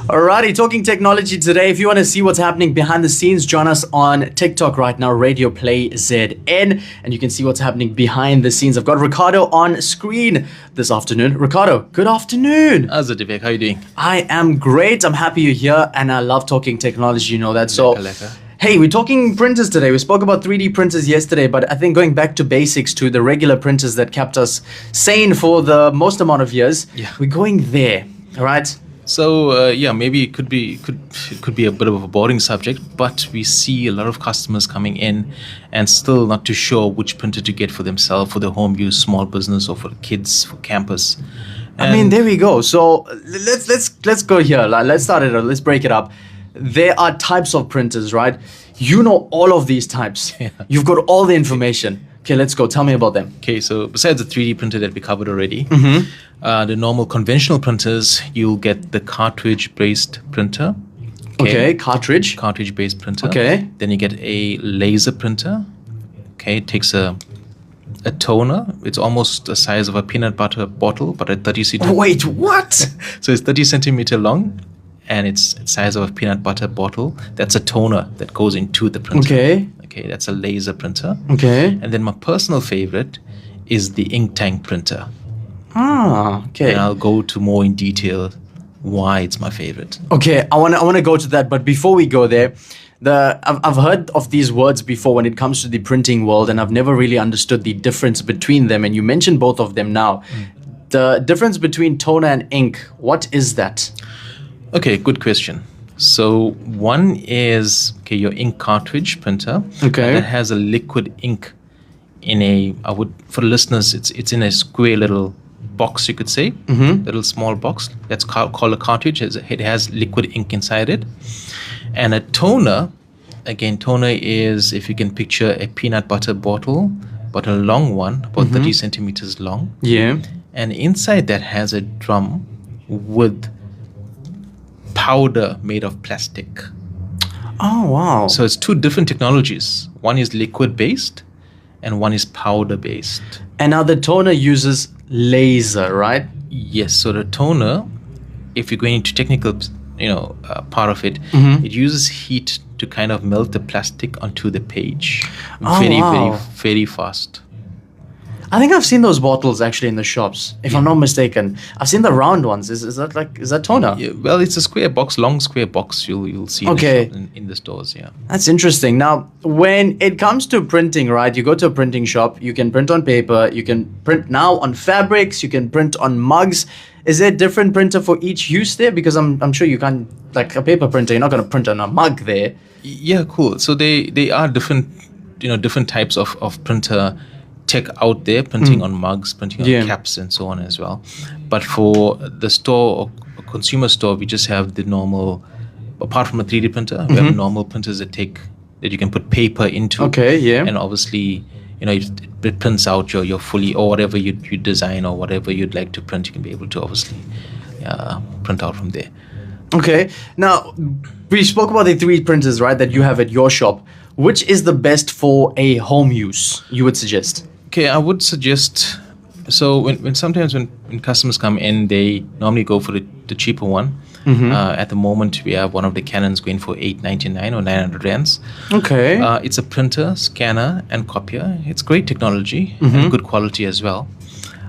Alrighty, talking technology today. If you want to see what's happening behind the scenes, join us on TikTok right now, Radio Play ZN, and you can see what's happening behind the scenes. I've got Ricardo on screen this afternoon. Ricardo, good afternoon. How's it, Deveck? How are you doing? I am great. I'm happy you're here, and I love talking technology. You know that. So, Lekker. hey, we're talking printers today. We spoke about 3D printers yesterday, but I think going back to basics, to the regular printers that kept us sane for the most amount of years, we're going there. All right. So maybe it could be a bit of a boring subject, but we see a lot of customers coming in and still not too sure which printer to get for themselves, for their home use, small business, or for kids, for campus. I mean, there we go. So let's go here. Let's start it. Let's break it up. There are types of printers, right? You know all of these types. Yeah. You've got all the information. Okay, let's go. Tell me about them. Okay, so besides the 3D printer that we covered already, the normal conventional printers, you'll get the cartridge-based printer. Okay, cartridge. Cartridge-based printer. Okay. Then you get a laser printer. Okay, it takes a toner. It's almost the size of a peanut butter bottle, but at 30 centimeters. Wait, what? So it's 30 centimeter long, and it's the size of a peanut butter bottle. That's a toner that goes into the printer. Okay, that's a laser printer. Okay. And then my personal favorite is the ink tank printer. Okay. And I'll go to more in detail why it's my favorite. Okay, I want to go to that, but before we go there, I've heard of these words before when it comes to the printing world, and I've never really understood the difference between them. And you mentioned both of them now. The difference between toner and ink, what is that? Okay, good question. So one is your ink cartridge printer. Okay. That has a liquid ink in for the listeners, it's in a square little box, you could say, little small box. That's called a cartridge. It has liquid ink inside it. And a toner, again, toner is, if you can picture a peanut butter bottle, but a long one, about 30 centimeters long. Yeah. And inside that has a drum with powder made of plastic. Oh, wow. So it's two different technologies. One is liquid based and one is powder based. And now the toner uses laser, right? Yes. So the toner, if you're going into technical, part of it, it uses heat to kind of melt the plastic onto the page. Very fast. I think I've seen those bottles actually in the shops, if I'm not mistaken. I've seen the round ones. Is that toner? Yeah, well, it's a square box, long square box. You'll see in the stores. Yeah. That's interesting. Now, when it comes to printing, right? You go to a printing shop. You can print on paper. You can print now on fabrics. You can print on mugs. Is there a different printer for each use there? Because I'm sure you can't, like a paper printer, you're not going to print on a mug there. Yeah, cool. So they are different, different types of printer tech out there, printing on mugs, printing on caps, and so on as well. But for the store or consumer store, we just have the normal, apart from a 3D printer, we have normal printers that you can put paper into. Okay, yeah. And obviously, it prints out your fully, or whatever you design or whatever you'd like to print, you can be able to obviously print out from there. Okay. Now, we spoke about the 3D printers, right, that you have at your shop. Which is the best for a home use, you would suggest? Okay, I would suggest, so when sometimes when customers come in, they normally go for the cheaper one. At the moment, we have one of the Canons going for $899 or 900 rands. Okay. It's a printer, scanner, and copier. It's great technology and good quality as well.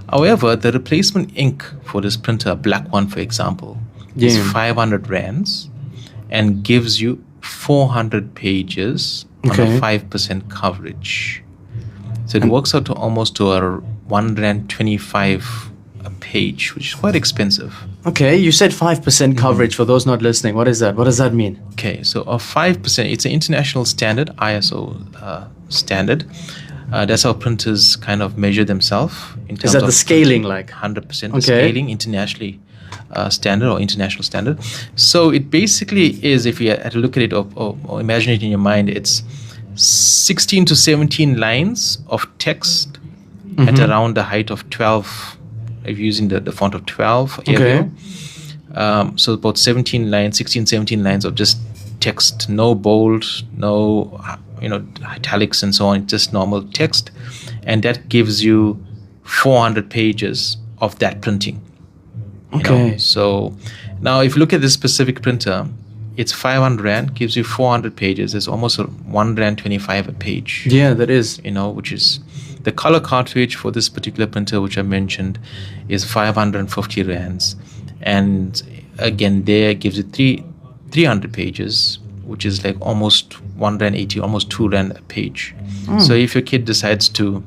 However, the replacement ink for this printer, a black one for example, is 500 rands and gives you 400 pages on a 5% coverage. So it works out to almost to a 125 a page, which is quite expensive. Okay, you said 5% coverage for those not listening. What is that? What does that mean? Okay, so a 5%, it's an international standard, ISO standard. That's how printers kind of measure themselves. Is that the scaling like? 100% the scaling, internationally standard or international standard. So it basically is, if you had to look at it or imagine it in your mind, it's 16 to 17 lines of text at around the height of 12, if you're using the font of 12 Arial. So about 16, 17 lines of just text, no bold, no italics and so on, just normal text. And that gives you 400 pages of that printing. So Now, if you look at this specific printer, it's 500 Rand, gives you 400 pages. It's almost 1 Rand 25 a page. Yeah, that is. Which is the color cartridge for this particular printer, which I mentioned, is 550 Rands. And again, there gives you 300 pages, which is like almost 1 Rand 80, almost 2 Rand a page. So if your kid decides to,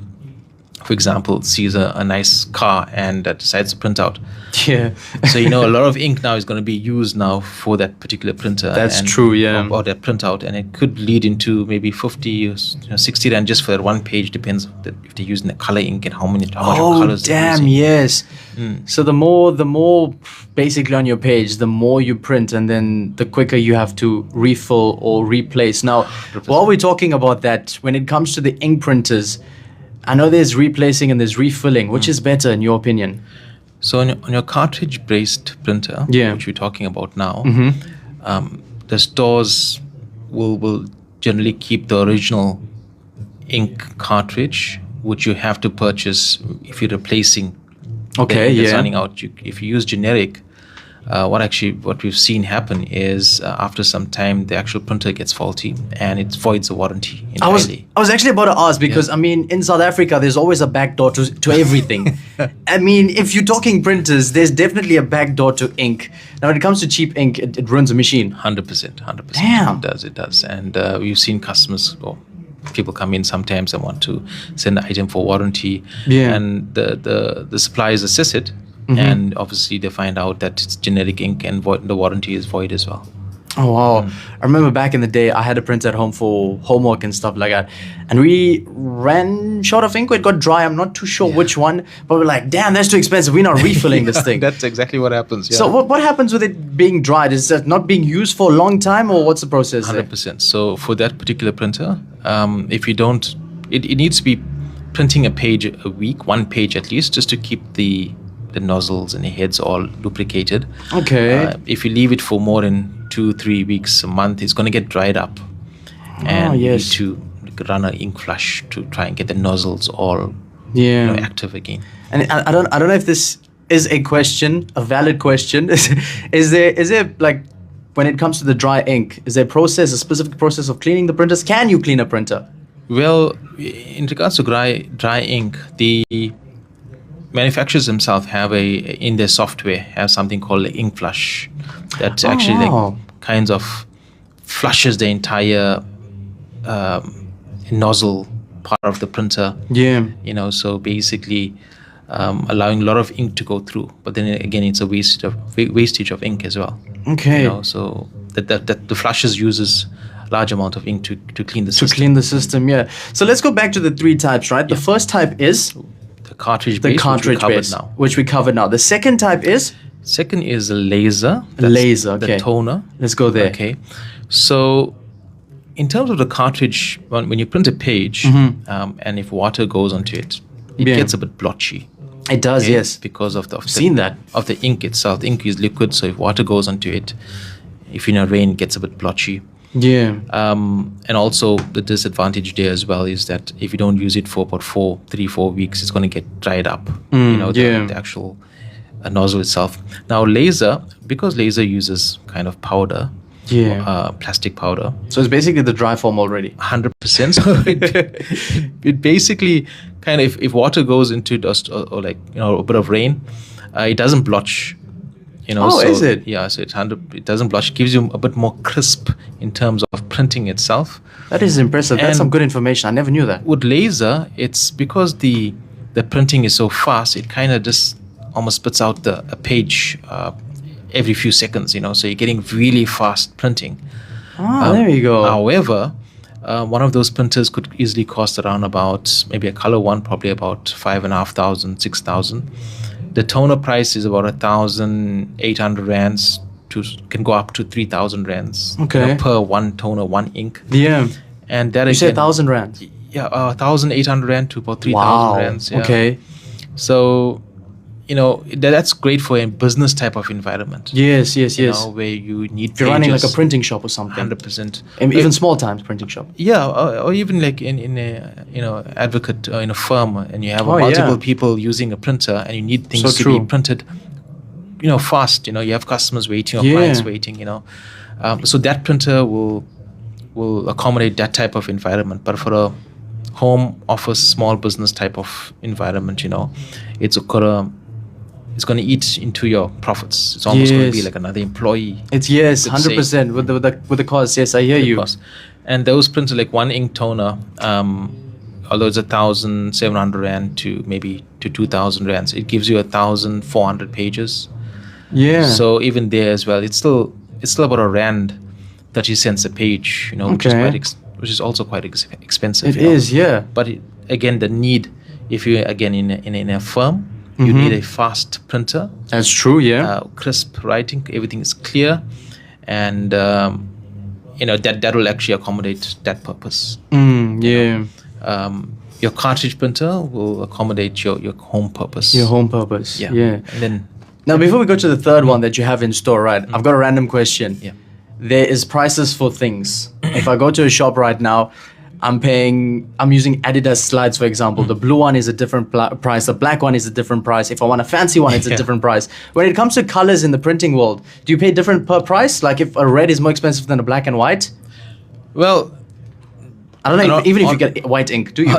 for example, sees a nice car and decides to print out. Yeah. So, a lot of ink now is going to be used now for that particular printer. That's true, yeah. Or that printout. And it could lead into maybe 50 or 60 Rand just for that one page. Depends if they're using the color ink and how much colors they're damn, using. yes. So the more basically on your page, the more you print, and then the quicker you have to refill or replace. Now, 100%. while we're talking about that, when it comes to the ink printers, I know there's replacing and there's refilling. Which is better in your opinion? So on your cartridge-based printer, Yeah. which we're talking about now, the stores will generally keep the original ink cartridge, which you have to purchase if you're replacing. Okay, that's yeah. running out. If you use generic, what we've seen happen is after some time the actual printer gets faulty and it voids the warranty entirely. I was actually about to ask because I mean in South Africa there's always a backdoor to everything. I mean if you're talking printers, there's definitely a backdoor to ink. Now when it comes to cheap ink, it ruins a machine. 100%. Damn. It does. And we've seen customers or people come in sometimes and want to send the item for warranty. Yeah. And the suppliers assess it. And obviously they find out that it's generic ink and the warranty is void as well. Oh wow. I remember back in the day I had a printer at home for homework and stuff like that. And we ran short of ink, it got dry. I'm not too sure which one, but we're like, damn, that's too expensive. We're not refilling this thing. That's exactly what happens. Yeah. So what happens with it being dried? Is it not being used for a long time or what's the process there? 100%. So for that particular printer, if you don't, it needs to be printing a page a week, one page at least, just to keep the nozzles and the heads all lubricated. Okay. If you leave it for more than 2-3 weeks, a month, it's going to get dried up. And yes. you need to run an ink flush to try and get the nozzles all active again. And I don't know if this is a valid question. Is there like when it comes to the dry ink, is there a specific process of cleaning the printers? Can you clean a printer? Well, in regards to dry ink, the manufacturers themselves have in their software have something called an ink flush that actually kinds of flushes the entire nozzle part of the printer. Yeah. So basically allowing a lot of ink to go through, but then again it's a wastage of ink as well. Okay. So that the flushes uses large amount of ink to clean the system. To clean the system, yeah. So let's go back to the three types, right? The first type is the cartridge the base, cartridge base, which we covered now. The second type is second is a laser. Okay. The toner. Let's go there. Okay. So in terms of the cartridge, when you print a page, and if water goes onto it, it gets a bit blotchy. It does, yes. Because of the seen that. Of the ink itself. The ink is liquid, so if water goes onto it, if rain, it gets a bit blotchy. Yeah. And also the disadvantage there as well is that if you don't use it for about 3-4 weeks, it's going to get dried up. The actual nozzle itself. Now because laser uses kind of powder, plastic powder. So it's basically the dry form already. 100%. So it basically kind of, if water goes into dust or like, a bit of rain, it doesn't blotch. Is it? Yeah, so it doesn't blush. It gives you a bit more crisp in terms of printing itself. That is impressive. That's some good information. I never knew that. With laser, it's because the printing is so fast, it kind of just almost spits out a page every few seconds, so you're getting really fast printing. There you go. However, one of those printers could easily cost around about, maybe a color one, probably about 5,500, 6,000. The toner price is about 1,800 rands can go up to 3,000 rands. Okay. Per one toner, one ink. Yeah. And that you said 1,000 rand. Yeah, 1,800 rand to about 3,000 wow. rands. Yeah. Okay. So, that's great for a business type of environment. Yes. Where you need. If you're running like a printing shop or something. 100%. And even small times printing shop. Yeah, or even like in a advocate in a firm, and you have multiple people using a printer, and you need things to be printed fast. You have customers waiting or Yeah. clients waiting. So that printer will accommodate that type of environment. But for a home office, small business type of environment, it's going to eat into your profits. It's almost going to be Yes. like another employee. It's yes, You could say. 100% with the cost. Yes, I hear you. Cost. And those printers, like one ink toner, although it's 1,700 rand to maybe to 2,000 rands, it gives you 1,400 pages. Yeah. So even there as well, it's still about a rand 30 cents a page, which is Okay. which is also quite expensive. It is, yeah. But again, the need, if you're again in a firm, you Mm-hmm. need a fast printer, That's true, yeah. crisp writing, everything is clear, and that will actually accommodate that purpose. Yeah. Your cartridge printer will accommodate your home purpose. Your home purpose. Yeah. Yeah. And then Now, before we go to the third one that you have in store, right? I've got a random question. Yeah. There is prices for things. If I go to a shop right now, I'm using Adidas slides, for example. The blue one is a different price. The black one is a different price. If I want a fancy one, it's a Yeah. different price. When it comes to colors in the printing world, do you pay different per price? Like if a red is more expensive than a black and white? well, I don't know, And even if on- you get white ink, do you?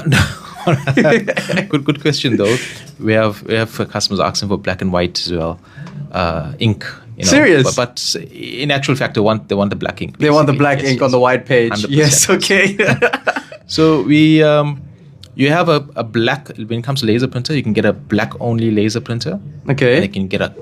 good question though. We have customers asking for black and white as well, ink. Serious? But in actual fact, they want the black ink. They want the basically. black Yes, ink yes. on the white page. 100%. Yes, okay. So we you have a black, when it comes to laser printer, you can get a black only laser printer, and Okay. you can get a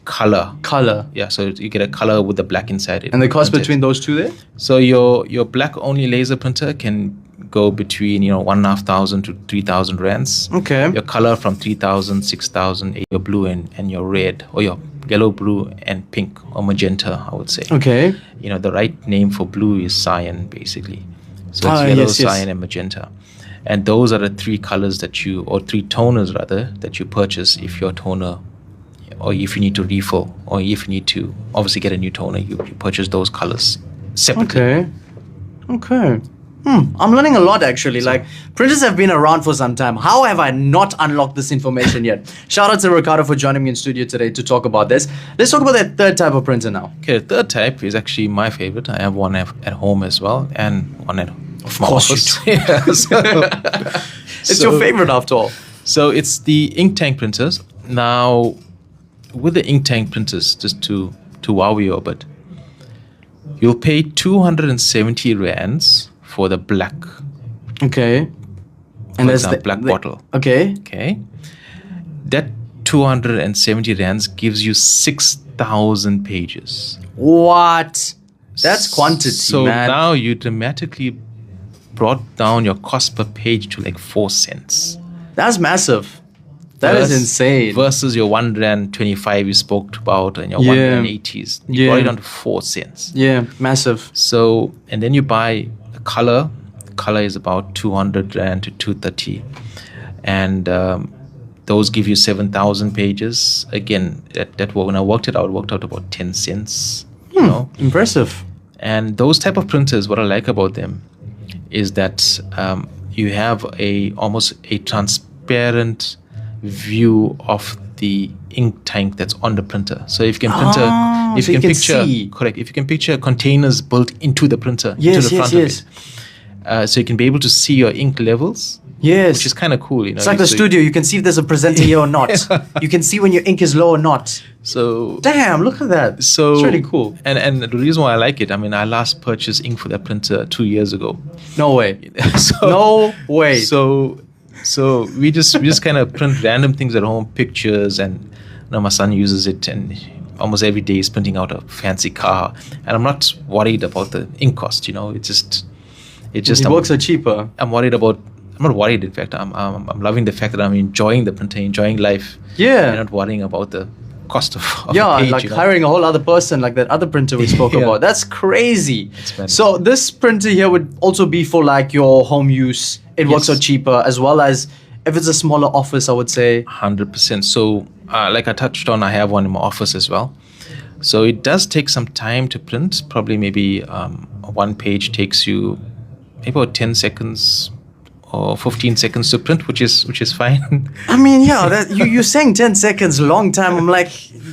color. Color. Yeah, so you get a color with the black inside it. And the cost printed. between those two there? So your black only laser printer can go between 1,500 to 3,000 rands. Okay. Your color from 3,000, 6,000, your blue and your red, or your yellow, blue, and pink, or magenta, I would say. Okay. The right name for blue is cyan, basically. So it's Ah, yellow, yes, yes. cyan, and magenta. And those are the three colors or three toners rather, that you purchase if your toner, or if you need to refill, or if you need to obviously get a new toner, you purchase those colors separately. Okay. I'm learning a lot actually. Like printers have been around for some time. How have I not unlocked this information yet? Shout out to Ricardo for joining me in studio today to talk about this. Let's talk about that third type of printer now. Okay, the third type is actually my favorite. I have one at home as well, and one at my course you office. Yeah, It's your favorite after all. So it's the ink tank printers. Now, with the ink tank printers, just to wow you a bit, you'll pay 270 rands for the black. Okay. And For that's example, black bottle. Okay. Okay, that 270 rands gives you 6,000 pages. What? That's quantity, So man. now you dramatically brought down your cost per page to like 4 cents. That's massive. That is insane. Versus your 1 rand 25 you spoke about and your 1 Yeah. rand 80s. You Yeah. brought it down to 4 cents. Yeah, massive. So, and then you buy a color. Color is about 200 rand to 230. And those give you 7,000 pages. Again, that when I worked it out about 10 cents. You know? Impressive. And those type of printers, what I like about them is that you have almost a transparent view of the ink tank that's on the printer. So if you can print if so you you can can picture see. correct, if you can picture containers built into the printer, Yes, into the yes, front yes. of it. So you can be able to see your ink levels, Yes. which is kind of cool. It's like the So- studio. You can see if there's a presenter here or not. You can see when your ink is low or not. So Damn, look at that. So it's really cool. And the reason why I like it, I mean, I last purchased ink for that printer 2 years ago. No way. So, No way. So we just kind of print random things at home, pictures, and my son uses it, and almost every day he's printing out a fancy car, and I'm not worried about the ink cost. It's just It works are cheaper. I'm not worried. In fact, I'm loving the fact that I'm enjoying the printer, enjoying life. Yeah. and not worrying about the cost of Yeah, a page, like hiring a whole other person, like that other printer we spoke Yeah. about. That's crazy. madness. So this printer here would also be for like your home use. It works Yes. out cheaper, as well as if it's a smaller office, I would say. 100%. So, like I touched on, I have one in my office as well. So it does take some time to print. Probably maybe one page takes you maybe about 10 seconds or 15 seconds to print, which is fine. I mean, yeah, you're saying 10 seconds, long time. I'm like,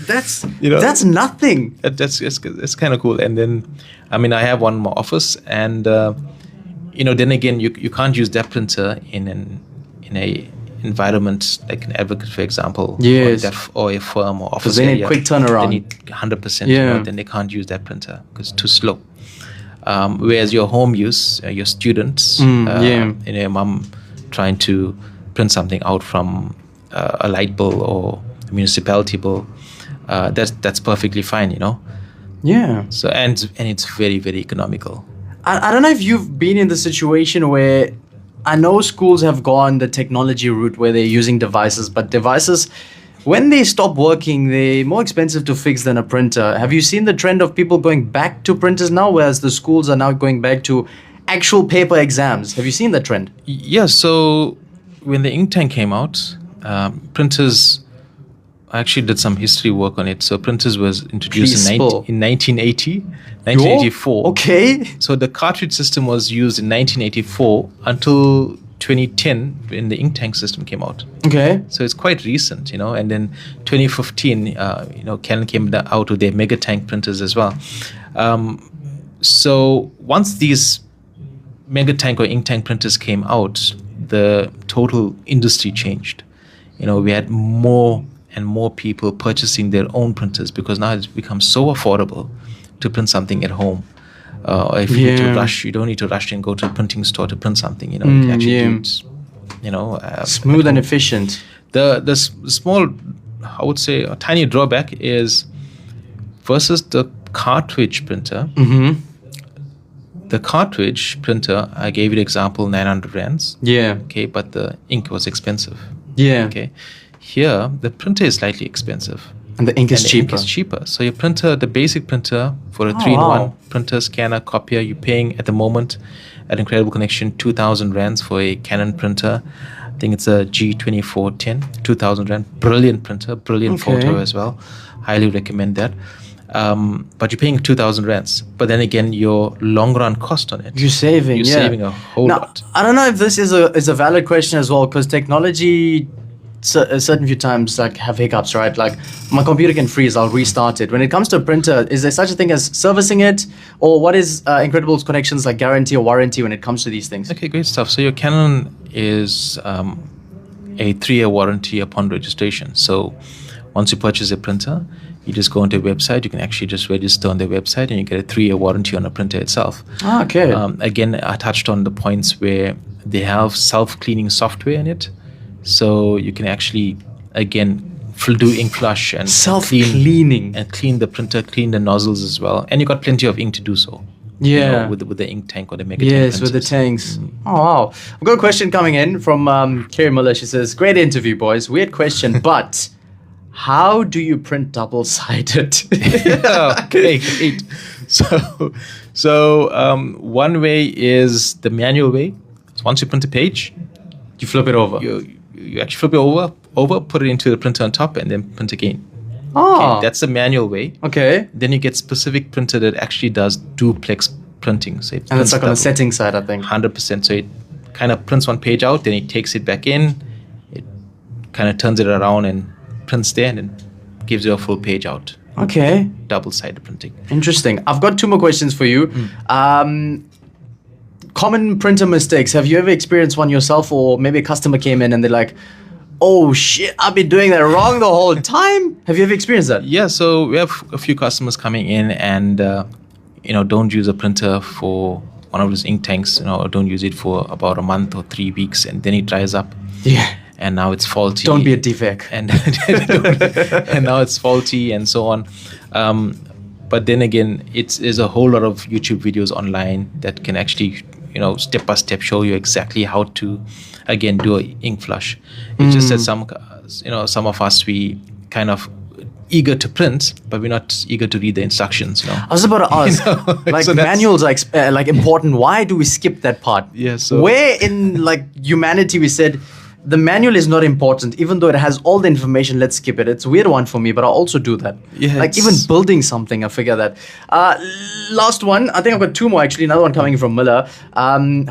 that's You know, that's nothing. that's it's kind of cool. And then, I mean, I have one in my office, and then again, you can't use that printer in a environment like an Advocate, for example, Yes. or a firm or office. Because they need area. quick turnaround. They need 100%. Yeah. Then they can't use that printer because it's too slow. Whereas your home use, your students, your mom trying to print something out from a light bill or a municipality bill, that's perfectly fine, Yeah. So and it's very, very economical. I don't know if you've been in the situation where I know schools have gone the technology route where they're using devices, but devices, when they stop working, they're more expensive to fix than a printer. Have you seen the trend of people going back to printers now, whereas the schools are now going back to actual paper exams? Have you seen that trend? Yeah, so when the ink tank came out, printers, I actually did some history work on it. So printers was introduced Please in spill. 1984. Okay. So the cartridge system was used in 1984 until 2010 when the ink tank system came out. Okay. So it's quite recent, and then 2015, Canon came out with their mega tank printers as well. So once these mega tank or ink tank printers came out, the total industry changed. We had more and more people purchasing their own printers because now it's become so affordable to print something at home. If you need to rush, you don't need to rush and go to a printing store to print something. You can actually do it. Smooth and efficient. The small, I would say, a tiny drawback is versus the cartridge printer. Mm-hmm. The cartridge printer, I gave you the example, 900 rands. Yeah. Okay, but the ink was expensive. Yeah. Okay. Here, the printer is slightly expensive. And the ink is and cheaper. The ink is cheaper. So your printer, the basic printer for a 3-in-1 wow. printer, scanner, copier, you're paying at the moment at Incredible Connection 2,000 rands for a Canon printer. I think it's a G2410, 2,000 rand. Brilliant printer, brilliant photo as well. Highly recommend that. But you're paying 2,000 rands. But then again, your long run cost on it. You're saving a whole lot. I don't know if this is a valid question as well, because technology a certain few times have hiccups, right? Like my computer can freeze, I'll restart it. When it comes to a printer, is there such a thing as servicing it, or what is Incredible's Connections like guarantee or warranty when it comes to these things? Okay, great stuff. So your Canon is a 3-year warranty upon registration. So once you purchase a printer, you just go onto a website. You can actually just register on their website, and you get a 3-year warranty on a printer itself. Okay. Again, I touched on the points where they have self-cleaning software in it. So you can actually, again, do ink flush and self-cleaning and clean the printer, clean the nozzles as well. And you got plenty of ink to do so. Yeah. With the ink tank or the mega tank. Yes, with the tanks. Oh, wow. I've got a question coming in from Kerry Muller. She says, great interview, boys. Weird question, but how do you print double-sided? Okay, great. So one way is the manual way. So once you print a page, you flip it over. You actually flip it over, put it into the printer on top, and then print again. Oh. Okay, that's the manual way. Okay. Then you get specific printer that actually does duplex printing. So and it's like on the setting side, I think. 100%. So it kind of prints one page out, then it takes it back in, it kind of turns it around and prints there, and then gives you a full page out. Okay. Double-sided printing. Interesting. I've got 2 more questions for you. Common printer mistakes. Have you ever experienced one yourself, or maybe a customer came in and they're like, oh shit, I've been doing that wrong the whole time? Have you ever experienced that? Yeah, so we have a few customers coming in and, don't use a printer for one of those ink tanks, or don't use it for about a month or 3 weeks, and then it dries up. Yeah. And now it's faulty. Don't be a Deveck. And now it's faulty and so on. But then again, there's a whole lot of YouTube videos online that can actually, step by step show you exactly how to, again, do an ink flush. It's just that some of us, we kind of eager to print, but we're not eager to read the instructions. I was about to ask, So manuals are important. Why do we skip that part? Yeah. So where in humanity we said the manual is not important, even though it has all the information, let's skip it. It's a weird one for me, but I also do that. Yeah, even building something, I figure that. Last one, I think I've got 2 more actually, another one coming from Miller.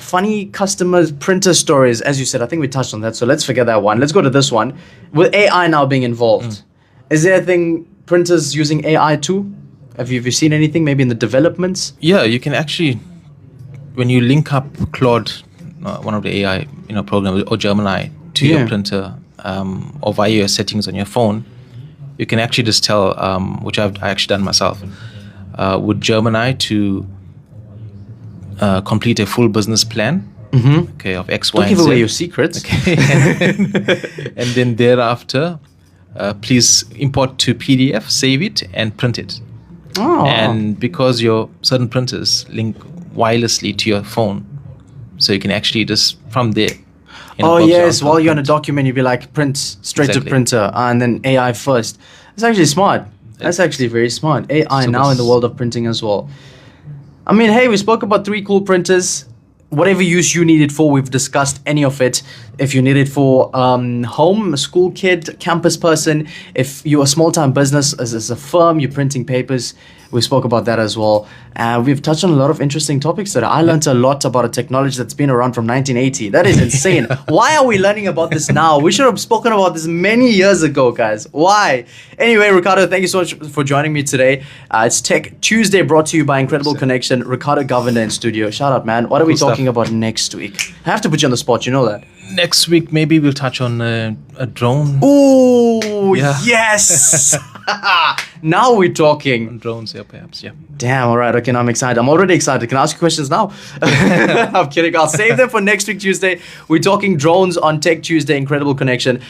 Funny customer printer stories, as you said, I think we touched on that, so let's forget that one. Let's go to this one. With AI now being involved, Is there a thing printers using AI too? Have you seen anything maybe in the developments? Yeah, you can actually, when you link up Claude, one of the AI program, or Gemini to Yeah. your printer, or via your settings on your phone, you can actually just tell, which I actually done myself, with Gemini to complete a full business plan, okay, of X, Y, Don't give and Z. away your secrets. And then thereafter, please import to PDF, save it, and print it. Oh. And because your certain printers link wirelessly to your phone, so you can actually just from there. Oh box yes, out, while you're on a print. document, you'd be like print straight to Exactly. printer and then AI first. That's actually smart. That's actually very smart. AI Super now in the world of printing as well. I mean, hey, we spoke about 3 cool printers. Whatever use you need it for, we've discussed any of it. If you need it for home, school kid, campus person, if you're a small-time business, as a firm, you're printing papers, we spoke about that as well. We've touched on a lot of interesting topics today. I learned a lot about a technology that's been around from 1980. That is insane. Why are we learning about this now? We should have spoken about this many years ago, guys. Why? Anyway, Ricardo, thank you so much for joining me today. It's Tech Tuesday, brought to you by Incredible Connection. Ricardo Govender in studio. Shout out, man. What are we Cool stuff. talking about next week? I have to put you on the spot, you know that. Next week, maybe we'll touch on a drone. Ooh, Yeah. yes. Now we're talking. Drones, yeah, perhaps, yeah. Damn, all right. Okay, now I'm excited. I'm already excited. Can I ask you questions now? I'm kidding. I'll save them for next week, Tuesday. We're talking drones on Tech Tuesday, Incredible Connection.